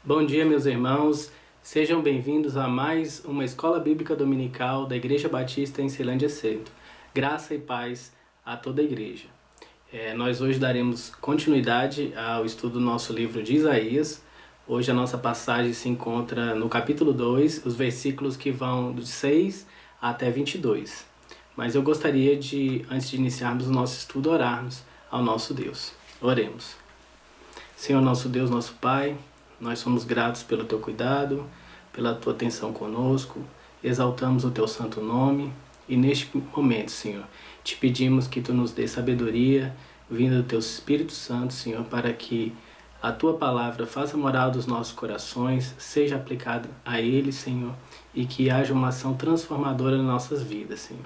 Bom dia, meus irmãos. Sejam bem-vindos a mais uma Escola Bíblica Dominical da Igreja Batista em Ceilândia Centro. Graça e paz a toda a igreja. Nós hoje daremos continuidade ao estudo do nosso livro de Isaías. Hoje a nossa passagem se encontra no capítulo 2, os versículos que vão do 6 até 22. Mas eu gostaria de, antes de iniciarmos o nosso estudo, orarmos ao nosso Deus. Oremos. Senhor, nosso Deus, nosso Pai, nós somos gratos pelo Teu cuidado, pela Tua atenção conosco, exaltamos o Teu santo nome e neste momento, Senhor, te pedimos que Tu nos dê sabedoria, vinda do Teu Espírito Santo, Senhor, para que a Tua palavra faça moral dos nossos corações, seja aplicada a eles, Senhor, e que haja uma ação transformadora nas nossas vidas, Senhor.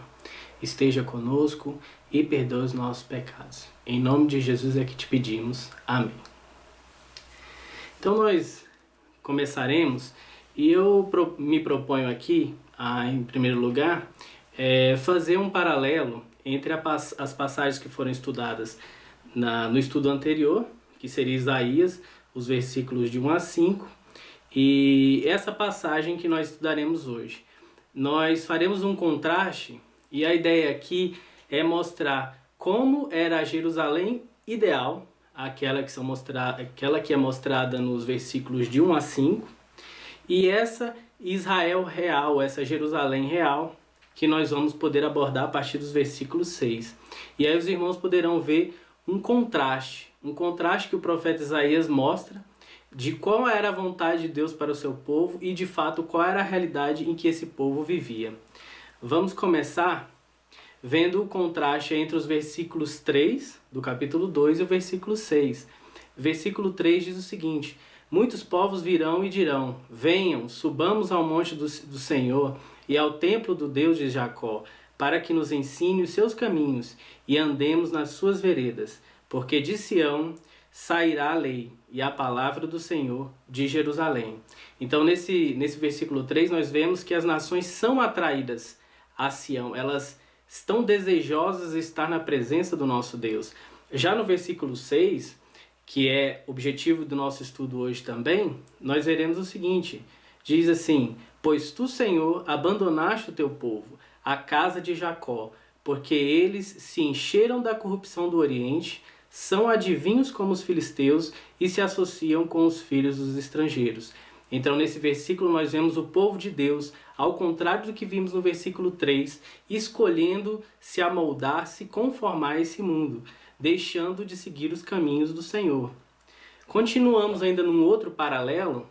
Esteja conosco e perdoe os nossos pecados. Em nome de Jesus é que te pedimos. Amém. Então nós começaremos e eu me proponho aqui, em primeiro lugar, fazer um paralelo entre as passagens que foram estudadas no estudo anterior, que seria Isaías, os versículos de 1 a 5, e essa passagem que nós estudaremos hoje. Nós faremos um contraste e a ideia aqui é mostrar como era a Jerusalém ideal, aquela que é mostrada nos versículos de 1 a 5, e essa Israel real, essa Jerusalém real, que nós vamos poder abordar a partir dos versículos 6. E aí os irmãos poderão ver um contraste que o profeta Isaías mostra de qual era a vontade de Deus para o seu povo e de fato qual era a realidade em que esse povo vivia. Vamos começar vendo o contraste entre os versículos 3 do capítulo 2 e o versículo 6. Versículo 3 diz o seguinte: muitos povos virão e dirão: venham, subamos ao monte do Senhor e ao templo do Deus de Jacó, para que nos ensine os seus caminhos e andemos nas suas veredas, porque de Sião sairá a lei e a palavra do Senhor de Jerusalém. Então nesse versículo 3 nós vemos que as nações são atraídas a Sião, elas estão desejosas de estar na presença do nosso Deus. Já no versículo 6, que é objetivo do nosso estudo hoje também, nós veremos o seguinte, diz assim: pois tu, Senhor, abandonaste o teu povo, a casa de Jacó, porque eles se encheram da corrupção do Oriente, são adivinhos como os filisteus e se associam com os filhos dos estrangeiros. Então, nesse versículo, nós vemos o povo de Deus, ao contrário do que vimos no versículo 3, escolhendo se amoldar, se conformar a esse mundo, deixando de seguir os caminhos do Senhor. Continuamos ainda num outro paralelo,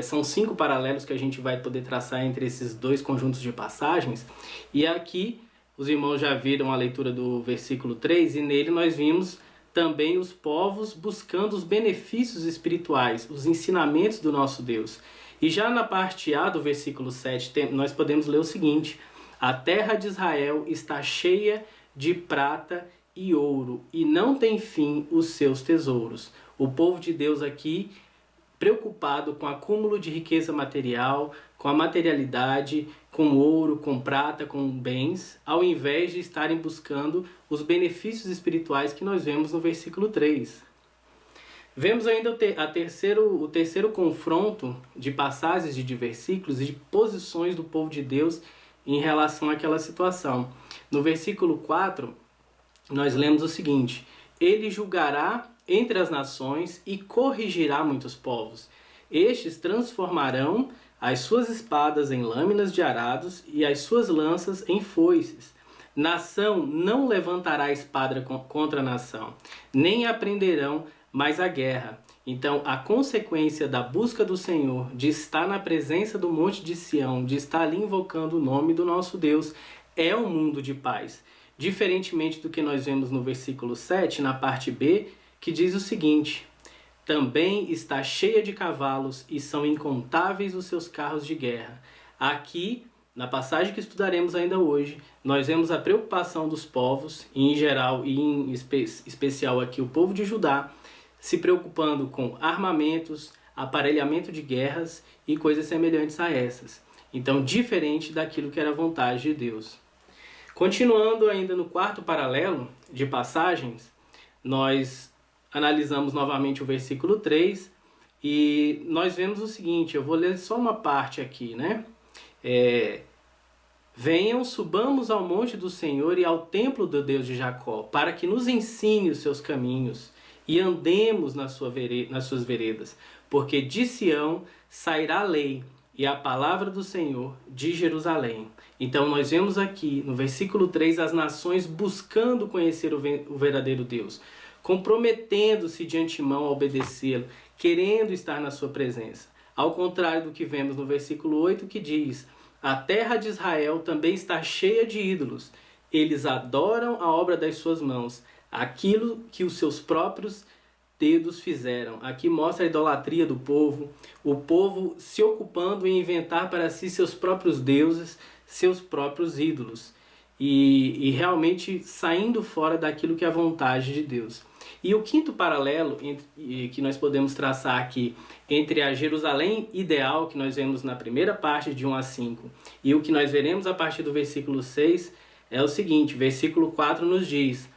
são 5 paralelos que a gente vai poder traçar entre esses dois conjuntos de passagens, e aqui os irmãos já viram a leitura do versículo 3, e nele nós vimos também os povos buscando os benefícios espirituais, os ensinamentos do nosso Deus. E já na parte A do versículo 7, nós podemos ler o seguinte: a terra de Israel está cheia de prata e ouro, e não tem fim os seus tesouros. O povo de Deus aqui, preocupado com o acúmulo de riqueza material, com a materialidade, com ouro, com prata, com bens, ao invés de estarem buscando os benefícios espirituais que nós vemos no versículo 3. Vemos ainda o terceiro confronto de passagens de versículos e de posições do povo de Deus em relação àquela situação. No versículo 4, nós lemos o seguinte: ele julgará entre as nações e corrigirá muitos povos. Estes transformarão as suas espadas em lâminas de arados e as suas lanças em foices. Nação não levantará espada contra nação, nem aprenderão mais a guerra. Então, a consequência da busca do Senhor, de estar na presença do monte de Sião, de estar ali invocando o nome do nosso Deus, é um mundo de paz. Diferentemente do que nós vemos no versículo 7, na parte B, que diz o seguinte: também está cheia de cavalos e são incontáveis os seus carros de guerra. Aqui, na passagem que estudaremos ainda hoje, nós vemos a preocupação dos povos, em geral e em especial aqui o povo de Judá, se preocupando com armamentos, aparelhamento de guerras e coisas semelhantes a essas. Então, diferente daquilo que era a vontade de Deus. Continuando ainda no quarto paralelo de passagens, nós analisamos novamente o versículo 3 E nós vemos o seguinte, eu vou ler só uma parte aqui, né? Venham, subamos ao monte do Senhor e ao templo do Deus de Jacó, para que nos ensine os seus caminhos e andemos nas suas veredas, porque de Sião sairá a lei e a palavra do Senhor de Jerusalém. Então nós vemos aqui no versículo 3 as nações buscando conhecer o verdadeiro Deus, comprometendo-se de antemão a obedecê-lo, querendo estar na sua presença. Ao contrário do que vemos no versículo 8, que diz: a terra de Israel também está cheia de ídolos. Eles adoram a obra das suas mãos, aquilo que os seus próprios dedos fizeram. Aqui mostra a idolatria do povo, o povo se ocupando em inventar para si seus próprios deuses, seus próprios ídolos, e realmente saindo fora daquilo que é a vontade de Deus. E o quinto paralelo que nós podemos traçar aqui entre a Jerusalém ideal, que nós vemos na primeira parte de 1 a 5, e o que nós veremos a partir do versículo 6, é o seguinte: versículo 4 nos diz: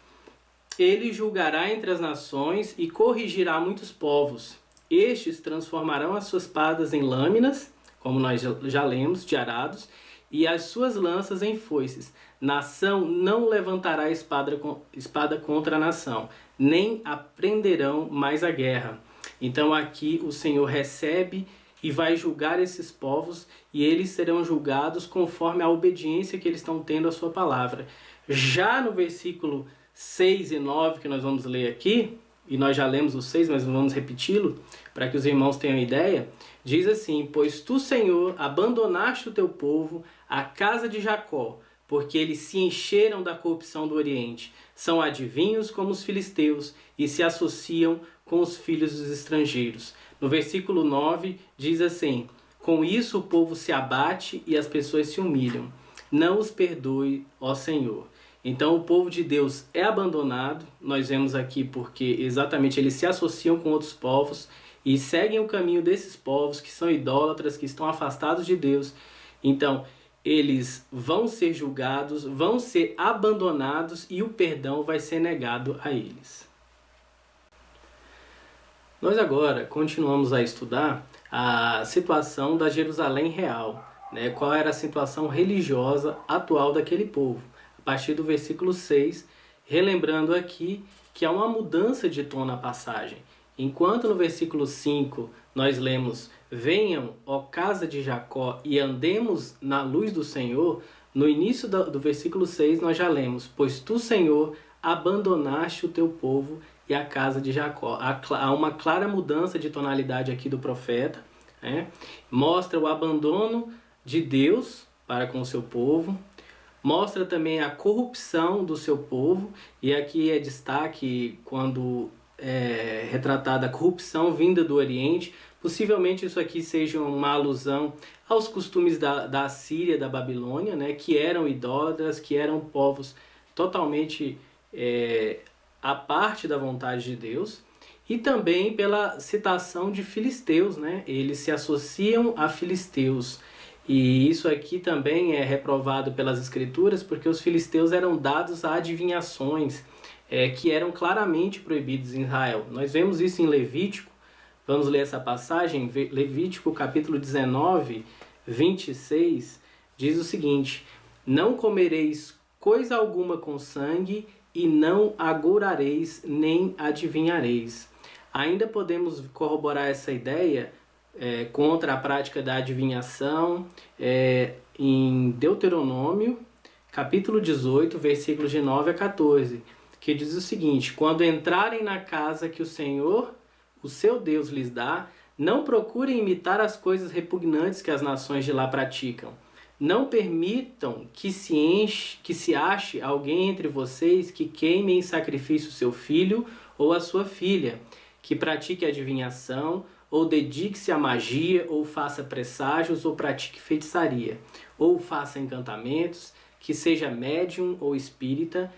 ele julgará entre as nações e corrigirá muitos povos. Estes transformarão as suas espadas em lâminas, como nós já lemos, de arados, e as suas lanças em foices. Nação não levantará espada contra a nação, nem aprenderão mais a guerra. Então aqui o Senhor recebe e vai julgar esses povos, e eles serão julgados conforme a obediência que eles estão tendo à sua palavra. Já no versículo 6 e 9, que nós vamos ler aqui, e nós já lemos o 6, mas vamos repeti-lo, para que os irmãos tenham ideia, diz assim: pois tu, Senhor, abandonaste o teu povo, a casa de Jacó, porque eles se encheram da corrupção do Oriente. São adivinhos como os filisteus e se associam com os filhos dos estrangeiros. No versículo 9 diz assim: com isso o povo se abate e as pessoas se humilham. Não os perdoe, ó Senhor. Então o povo de Deus é abandonado, nós vemos aqui porque exatamente eles se associam com outros povos e seguem o caminho desses povos que são idólatras, que estão afastados de Deus. Então eles vão ser julgados, vão ser abandonados e o perdão vai ser negado a eles. Nós agora continuamos a estudar a situação da Jerusalém real, né? Qual era a situação religiosa atual daquele povo. A partir do versículo 6, relembrando aqui que há uma mudança de tom na passagem. Enquanto no versículo 5 nós lemos: venham, ó casa de Jacó, e andemos na luz do Senhor, no início do versículo 6 nós já lemos: pois tu, Senhor, abandonaste o teu povo e a casa de Jacó. Há uma clara mudança de tonalidade aqui do profeta, né? Mostra o abandono de Deus para com o seu povo, mostra também a corrupção do seu povo, e aqui é destaque quando é retratada a corrupção vinda do Oriente. Possivelmente isso aqui seja uma alusão aos costumes da Síria, da Babilônia, né, que eram idólatras, que eram povos totalmente à parte da vontade de Deus, e também pela citação de filisteus, né? Eles se associam a filisteus. E isso aqui também é reprovado pelas escrituras, porque os filisteus eram dados a adivinhações que eram claramente proibidos em Israel. Nós vemos isso em Levítico. Vamos ler essa passagem, Levítico capítulo 19, 26, diz o seguinte: não comereis coisa alguma com sangue, e não agourareis nem adivinhareis. Ainda podemos corroborar essa ideia contra a prática da adivinhação em Deuteronômio, capítulo 18, versículos de 9 a 14, que diz o seguinte: quando entrarem na casa que o Senhor, o seu Deus, lhes dá, não procurem imitar as coisas repugnantes que as nações de lá praticam. Não permitam que se ache alguém entre vocês que queime em sacrifício seu filho ou a sua filha, que pratique adivinhação, ou dedique-se à magia, ou faça presságios, ou pratique feitiçaria, ou faça encantamentos, que seja médium ou espírita,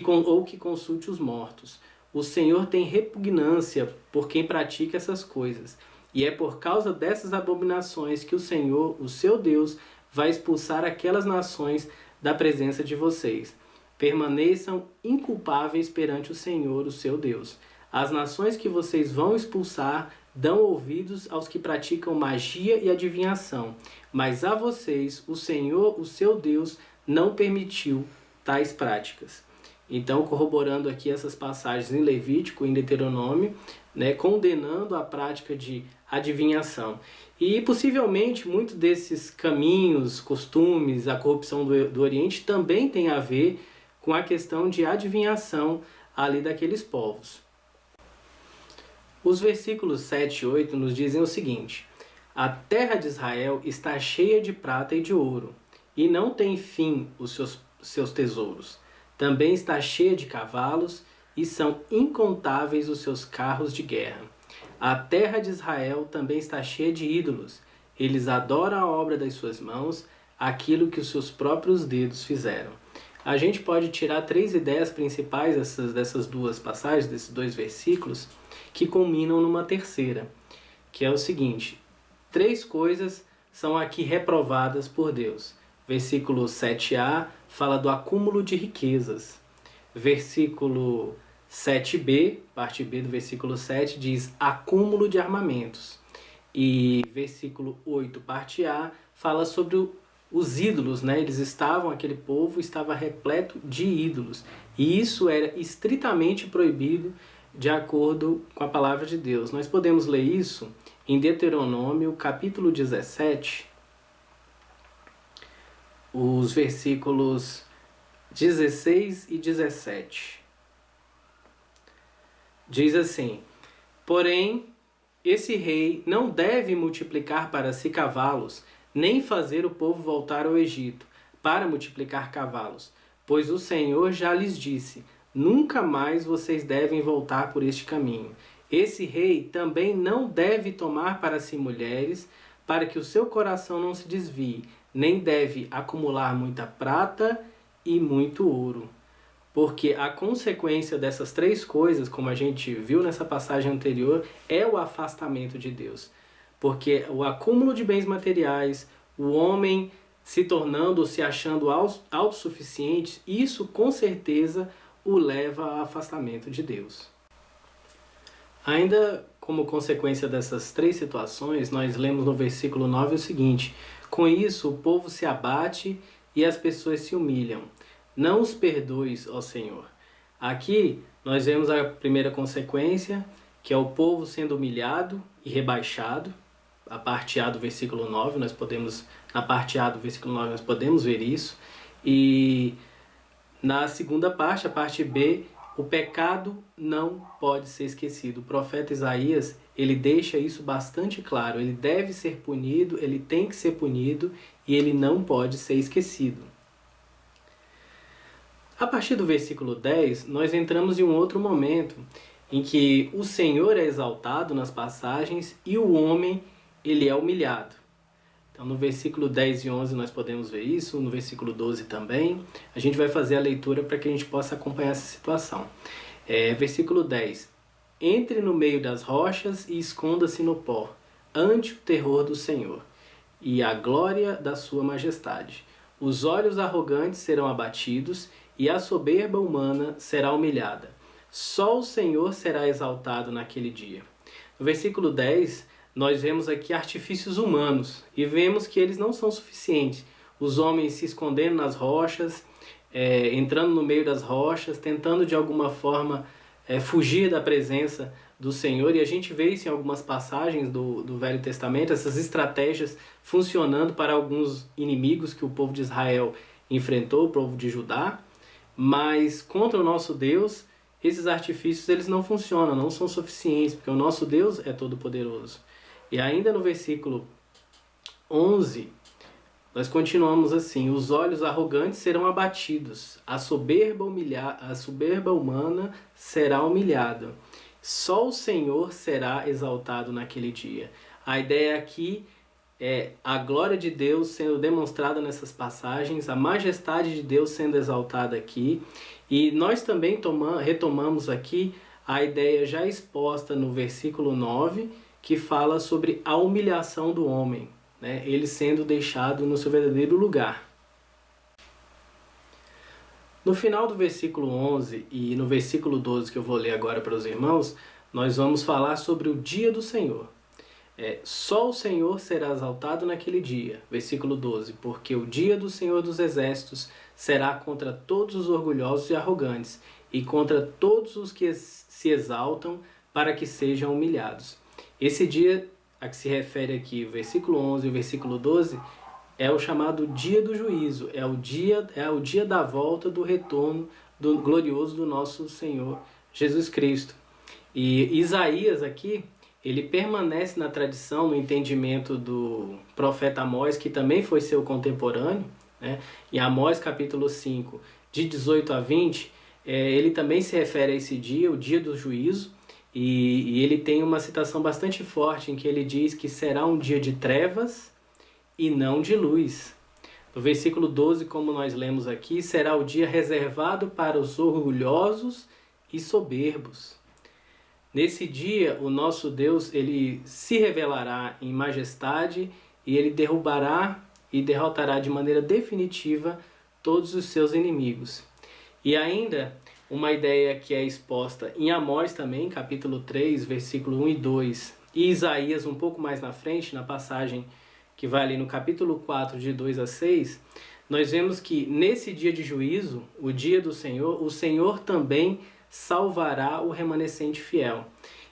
ou que consulte os mortos. O Senhor tem repugnância por quem pratica essas coisas, e é por causa dessas abominações que o Senhor, o seu Deus, vai expulsar aquelas nações da presença de vocês. Permaneçam inculpáveis perante o Senhor, o seu Deus. As nações que vocês vão expulsar dão ouvidos aos que praticam magia e adivinhação, mas a vocês, o Senhor, o seu Deus, não permitiu tais práticas. Então, corroborando aqui essas passagens em Levítico e em Deuteronômio, né, condenando a prática de adivinhação. E possivelmente muitos desses caminhos, costumes, a corrupção do Oriente também tem a ver com a questão de adivinhação ali daqueles povos. Os versículos 7 e 8 nos dizem o seguinte: a terra de Israel está cheia de prata e de ouro, e não tem fim os seus tesouros. Também está cheia de cavalos, e são incontáveis os seus carros de guerra. A terra de Israel também está cheia de ídolos. Eles adoram a obra das suas mãos, aquilo que os seus próprios dedos fizeram. A gente pode tirar 3 ideias principais dessas duas passagens, desses 2 versículos, que culminam numa terceira, que é o seguinte: 3 coisas são aqui reprovadas por Deus. Versículo 7a fala do acúmulo de riquezas. Versículo 7b, parte B do versículo 7, diz acúmulo de armamentos. E versículo 8, parte A, fala sobre os ídolos, né? Aquele povo estava repleto de ídolos. E isso era estritamente proibido de acordo com a palavra de Deus. Nós podemos ler isso em Deuteronômio, capítulo 17, os versículos 16 e 17. Diz assim: porém, esse rei não deve multiplicar para si cavalos, nem fazer o povo voltar ao Egito, para multiplicar cavalos, pois o Senhor já lhes disse: nunca mais vocês devem voltar por este caminho. Esse rei também não deve tomar para si mulheres, para que o seu coração não se desvie, nem deve acumular muita prata e muito ouro. Porque a consequência dessas 3 coisas, como a gente viu nessa passagem anterior, é o afastamento de Deus. Porque o acúmulo de bens materiais, o homem se tornando ou se achando autossuficiente, isso com certeza o leva ao afastamento de Deus. Ainda como consequência dessas 3 situações, nós lemos no versículo 9 o seguinte: com isso o povo se abate e as pessoas se humilham. Não os perdoes, ó Senhor. Aqui nós vemos a primeira consequência, que é o povo sendo humilhado e rebaixado. A parte A do versículo 9, na parte A do versículo 9 nós podemos ver isso. E na segunda parte, a parte B, o pecado não pode ser esquecido. O profeta Isaías, ele deixa isso bastante claro. Ele deve ser punido, ele tem que ser punido e ele não pode ser esquecido. A partir do versículo 10, nós entramos em um outro momento em que o Senhor é exaltado nas passagens e o homem, ele é humilhado. Então, no versículo 10 e 11 nós podemos ver isso, no versículo 12 também. A gente vai fazer a leitura para que a gente possa acompanhar essa situação. Versículo 10. Entre no meio das rochas e esconda-se no pó, ante o terror do Senhor e a glória da sua majestade. Os olhos arrogantes serão abatidos e a soberba humana será humilhada. Só o Senhor será exaltado naquele dia. No versículo 10, nós vemos aqui artifícios humanos e vemos que eles não são suficientes. Os homens se escondendo nas rochas, entrando no meio das rochas, tentando de alguma forma fugir da presença do Senhor. E a gente vê isso em algumas passagens do Velho Testamento, essas estratégias funcionando para alguns inimigos que o povo de Israel enfrentou, o povo de Judá. Mas contra o nosso Deus, esses artifícios eles não funcionam, não são suficientes, porque o nosso Deus é todo-poderoso. E ainda no versículo 11, nós continuamos assim: os olhos arrogantes serão abatidos, a soberba humana será humilhada. Só o Senhor será exaltado naquele dia. A ideia aqui é a glória de Deus sendo demonstrada nessas passagens, a majestade de Deus sendo exaltada aqui. E nós também retomamos aqui a ideia já exposta no versículo 9, que fala sobre a humilhação do homem, né? Ele sendo deixado no seu verdadeiro lugar. No final do versículo 11 e no versículo 12, que eu vou ler agora para os irmãos, nós vamos falar sobre o dia do Senhor. Só o Senhor será exaltado naquele dia. Versículo 12. Porque o dia do Senhor dos Exércitos será contra todos os orgulhosos e arrogantes, e contra todos os que se exaltam, para que sejam humilhados. Esse dia a que se refere aqui, o versículo 11 e o versículo 12, é o chamado dia do juízo, é o dia da volta, do retorno do glorioso do nosso Senhor Jesus Cristo. E Isaías aqui, ele permanece na tradição, no entendimento do profeta Amós, que também foi seu contemporâneo, né? Em Amós capítulo 5, de 18 a 20, ele também se refere a esse dia, o dia do juízo, e ele tem uma citação bastante forte em que ele diz que será um dia de trevas e não de luz. No versículo 12, como nós lemos aqui, será o dia reservado para os orgulhosos e soberbos. Nesse dia, o nosso Deus, ele se revelará em majestade e ele derrubará e derrotará de maneira definitiva todos os seus inimigos. E ainda, uma ideia que é exposta em Amós também, capítulo 3, versículo 1 e 2, e Isaías um pouco mais na frente, na passagem que vai ali no capítulo 4, de 2 a 6, nós vemos que nesse dia de juízo, o dia do Senhor, o Senhor também salvará o remanescente fiel.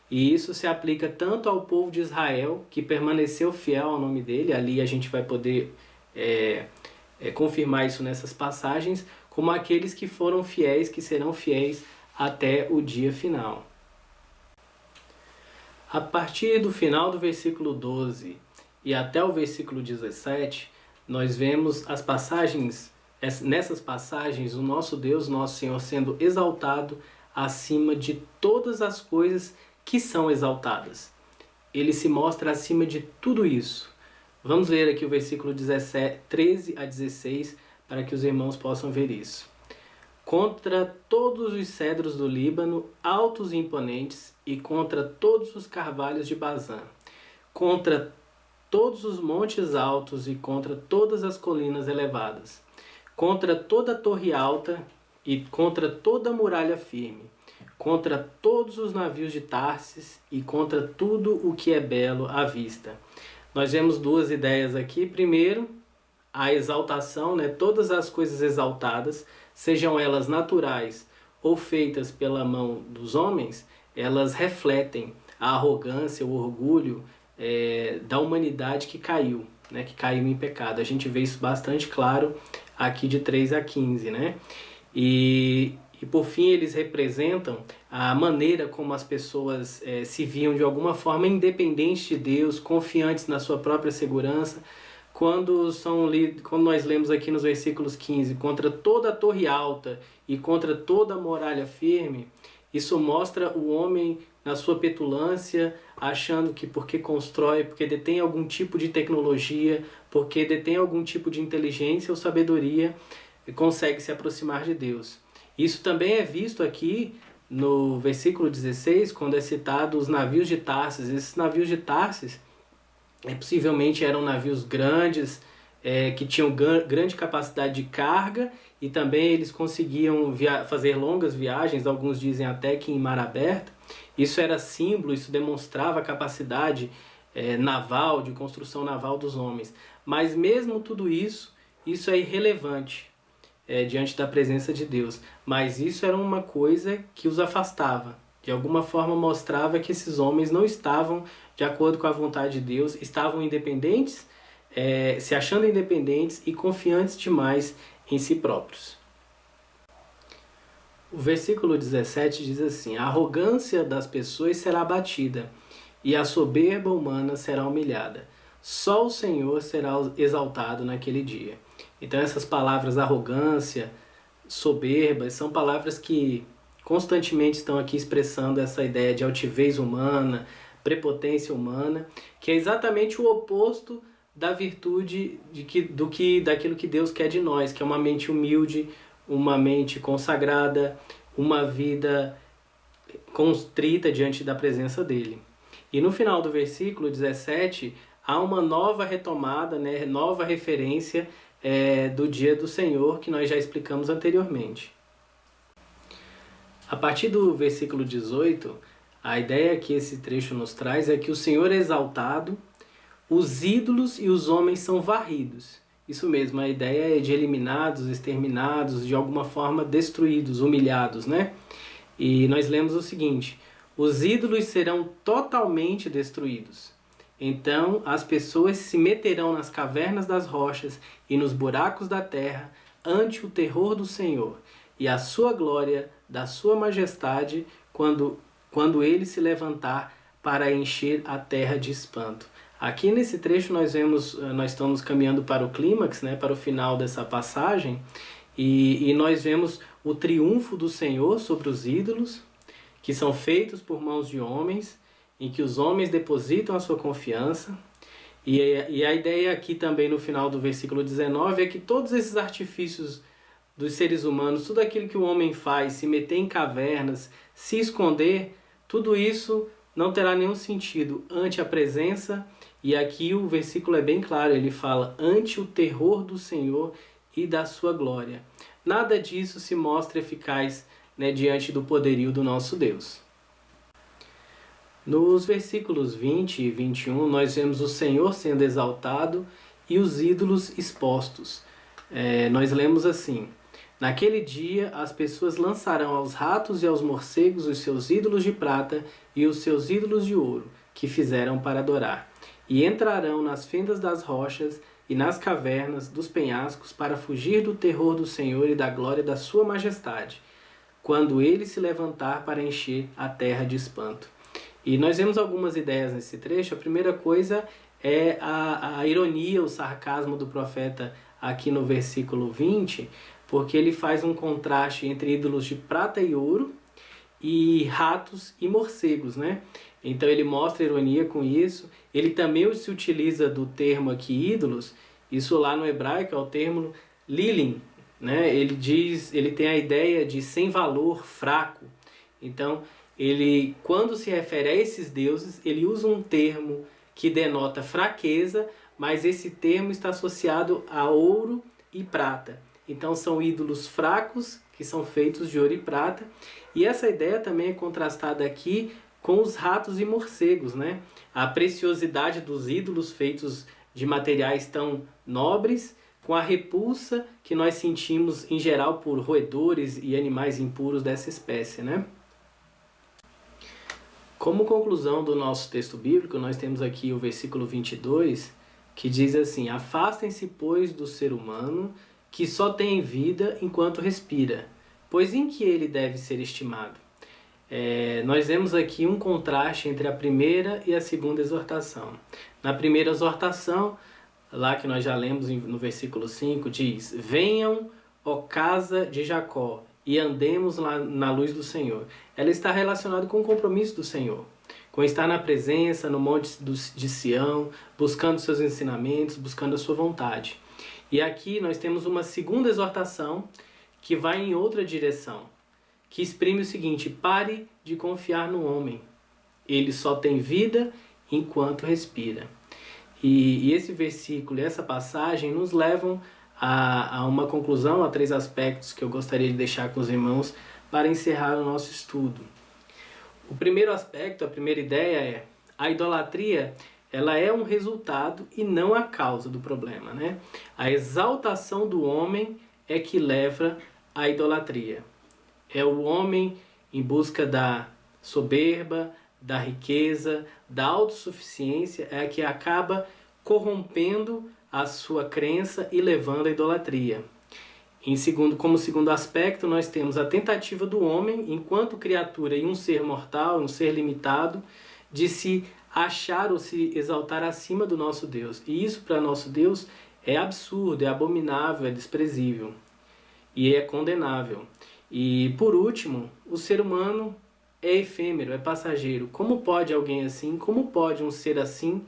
E isso se aplica tanto ao povo de Israel, que permaneceu fiel ao nome dele, ali a gente vai poder confirmar isso nessas passagens, como aqueles que foram fiéis, que serão fiéis até o dia final. A partir do final do versículo 12 e até o versículo 17, nós vemos as passagens, nessas passagens, o nosso Deus, nosso Senhor, sendo exaltado acima de todas as coisas que são exaltadas. Ele se mostra acima de tudo isso. Vamos ler aqui o versículo 13 a 16, para que os irmãos possam ver isso. Contra todos os cedros do Líbano, altos e imponentes, e contra todos os carvalhos de Bazã, contra todos os montes altos e contra todas as colinas elevadas, contra toda a torre alta e contra toda a muralha firme, contra todos os navios de Tarsis e contra tudo o que é belo à vista. Nós vemos duas ideias aqui. Primeiro, a exaltação, né? Todas as coisas exaltadas, sejam elas naturais ou feitas pela mão dos homens, elas refletem a arrogância, o orgulho da humanidade que caiu, né? Que caiu em pecado. A gente vê isso bastante claro aqui de 3 a 15, né? E por fim, eles representam a maneira como as pessoas se viam de alguma forma independentes de Deus, confiantes na sua própria segurança. Quando nós lemos aqui nos versículos 15, contra toda a torre alta e contra toda a muralha firme, isso mostra o homem na sua petulância, achando que porque constrói, porque detém algum tipo de tecnologia, porque detém algum tipo de inteligência ou sabedoria, consegue se aproximar de Deus. Isso também é visto aqui no versículo 16, quando é citado os navios de Tarsis. Esses navios de Tarsis possivelmente eram navios grandes, que tinham grande capacidade de carga, e também eles conseguiam fazer longas viagens, alguns dizem até que em mar aberto. Isso era símbolo, isso demonstrava a capacidade naval, de construção naval dos homens. Mas mesmo tudo isso é irrelevante diante da presença de Deus. Mas isso era uma coisa que os afastava. De alguma forma mostrava que esses homens não estavam de acordo com a vontade de Deus, estavam independentes, se achando independentes e confiantes demais em si próprios. O versículo 17 diz assim: a arrogância das pessoas será abatida e a soberba humana será humilhada. Só o Senhor será exaltado naquele dia. Então essas palavras arrogância, soberba, são palavras que constantemente estão aqui expressando essa ideia de altivez humana, prepotência humana, que é exatamente o oposto da virtude daquilo que Deus quer de nós, que é uma mente humilde, uma mente consagrada, uma vida constrita diante da presença dele. E no final do versículo 17, há uma nova retomada, né, nova referência do dia do Senhor, que nós já explicamos anteriormente. A partir do versículo 18, A ideia que esse trecho nos traz é que o Senhor é exaltado, os ídolos e os homens são varridos. Isso mesmo, a ideia é de eliminados, exterminados, de alguma forma destruídos, humilhados, né? E nós lemos o seguinte: os ídolos serão totalmente destruídos. Então as pessoas se meterão nas cavernas das rochas e nos buracos da terra ante o terror do Senhor e a sua glória, da sua majestade, quando ele se levantar para encher a terra de espanto. Aqui nesse trecho nós estamos caminhando para o clímax, né, para o final dessa passagem, e nós vemos o triunfo do Senhor sobre os ídolos, que são feitos por mãos de homens, em que os homens depositam a sua confiança. E a ideia aqui também no final do versículo 19 é que todos esses artifícios dos seres humanos, tudo aquilo que o homem faz, se meter em cavernas, se esconder, tudo isso não terá nenhum sentido ante a presença. E aqui o versículo é bem claro, ele fala ante o terror do Senhor e da sua glória. Nada disso se mostra eficaz, né, diante do poderio do nosso Deus. Nos versículos 20 e 21, nós vemos o Senhor sendo exaltado e os ídolos expostos. Nós lemos assim: naquele dia as pessoas lançarão aos ratos e aos morcegos os seus ídolos de prata e os seus ídolos de ouro, que fizeram para adorar, e entrarão nas fendas das rochas e nas cavernas dos penhascos para fugir do terror do Senhor e da glória da sua majestade, quando ele se levantar para encher a terra de espanto. E nós vemos algumas ideias nesse trecho. A primeira coisa é a ironia, o sarcasmo do profeta aqui no versículo 20, porque ele faz um contraste entre ídolos de prata e ouro e ratos e morcegos, né? Então ele mostra ironia com isso. Ele também se utiliza do termo aqui ídolos. Isso lá no hebraico é o termo lilim, né? Ele tem a ideia de sem valor, fraco. Então ele, quando se refere a esses deuses, ele usa um termo que denota fraqueza, mas esse termo está associado a ouro e prata. Então são ídolos fracos que são feitos de ouro e prata. E essa ideia também é contrastada aqui com os ratos e morcegos, né? A preciosidade dos ídolos feitos de materiais tão nobres, com a repulsa que nós sentimos em geral por roedores e animais impuros dessa espécie, né? Como conclusão do nosso texto bíblico, nós temos aqui o versículo 22, que diz assim: afastem-se, pois, do ser humano, que só tem vida enquanto respira, pois em que ele deve ser estimado? Nós vemos aqui um contraste entre a primeira e a segunda exortação. Na primeira exortação, lá que nós já lemos no versículo 5, diz: venham, ó casa de Jacó, e andemos lá na luz do Senhor. Ela está relacionada com o compromisso do Senhor, com estar na presença, no monte de Sião, buscando seus ensinamentos, buscando a sua vontade. E aqui nós temos uma segunda exortação que vai em outra direção, que exprime o seguinte: pare de confiar no homem. Ele só tem vida enquanto respira. E esse versículo e essa passagem nos levam a uma conclusão, a 3 aspectos que eu gostaria de deixar com os irmãos para encerrar o nosso estudo. O primeiro aspecto, a primeira ideia é: a idolatria, ela é um resultado e não a causa do problema, né? A exaltação do homem é que leva à idolatria. É o homem em busca da soberba, da riqueza, da autossuficiência, é a que acaba corrompendo a sua crença e levando à idolatria. Como segundo aspecto, nós temos a tentativa do homem, enquanto criatura e um ser mortal, um ser limitado, de se achar ou se exaltar acima do nosso Deus. E isso para nosso Deus é absurdo, é abominável, é desprezível e é condenável. E por último, o ser humano é efêmero, é passageiro. Como pode alguém assim, como pode um ser assim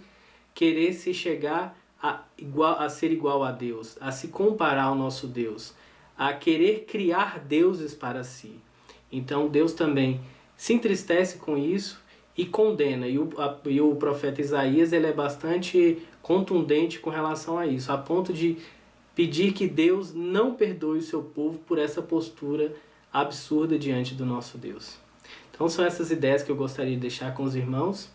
querer se chegar a ser igual a Deus, a se comparar ao nosso Deus, a querer criar deuses para si? Então Deus também se entristece com isso e condena. E o profeta Isaías, ele é bastante contundente com relação a isso, a ponto de pedir que Deus não perdoe o seu povo por essa postura absurda diante do nosso Deus. Então são essas ideias que eu gostaria de deixar com os irmãos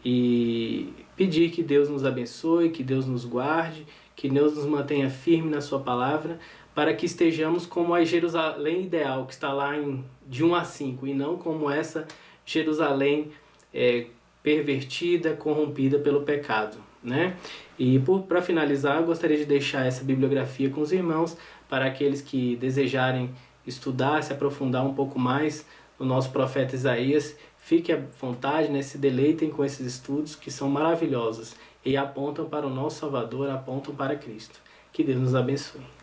e pedir que Deus nos abençoe, que Deus nos guarde, que Deus nos mantenha firme na sua palavra, para que estejamos como a Jerusalém ideal, que está lá de 1 a 5, e não como essa Jerusalém pervertida, corrompida pelo pecado, né? E para finalizar, eu gostaria de deixar essa bibliografia com os irmãos, para aqueles que desejarem estudar, se aprofundar um pouco mais no nosso profeta Isaías. Fiquem à vontade, né? Se deleitem com esses estudos que são maravilhosos e apontam para o nosso Salvador, apontam para Cristo. Que Deus nos abençoe.